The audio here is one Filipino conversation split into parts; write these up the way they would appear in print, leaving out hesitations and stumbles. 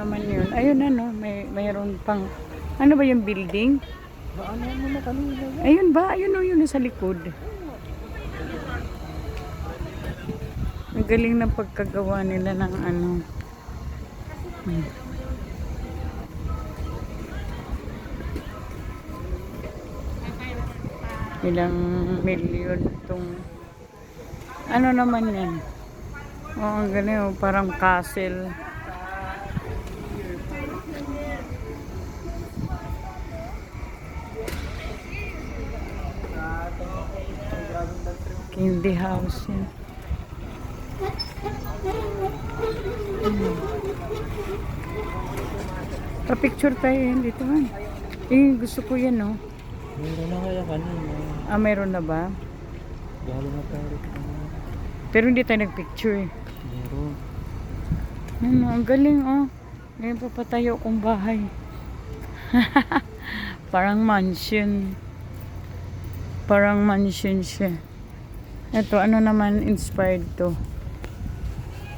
naman yun? Ayun ano, mayroon pang, ano ba yung building? Ano mo na kanina? Ayun ba? Ayun o, yun sa likod. Ang galing ng pagkagawa nila ng ano. Ilang milyon itong, ano naman yan? Oo, ang galing oh, parang castle. Candy house yan. Pa-picture tayo yan dito man. Gusto ko yan oh. Meron na kaya kanina. Meron na ba? Galing na tayo. Pero hindi tayo nagpicture eh. Meron. Ano, ang galing oh. Ngayon papatayo kong bahay. Parang mansion. Parang mansion siya. Ito, ano naman inspired to?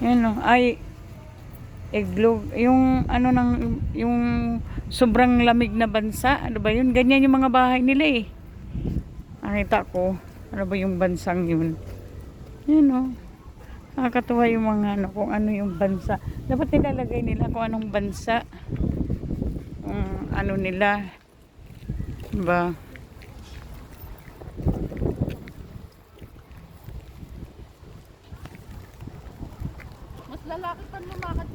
Yan oh. Ay, igloo. Yung ano nang, yung sobrang lamig na bansa. Ano ba yun? Ganyan yung mga bahay nila eh. Nakita ko. Ano ba yung bansang yun? Yan oh. Nakakatuwa yung mga ano, kung ano yung bansa. Dapat nilalagay nila kung anong bansa. Ano nila. Diba? Mas lalaki pa lumakad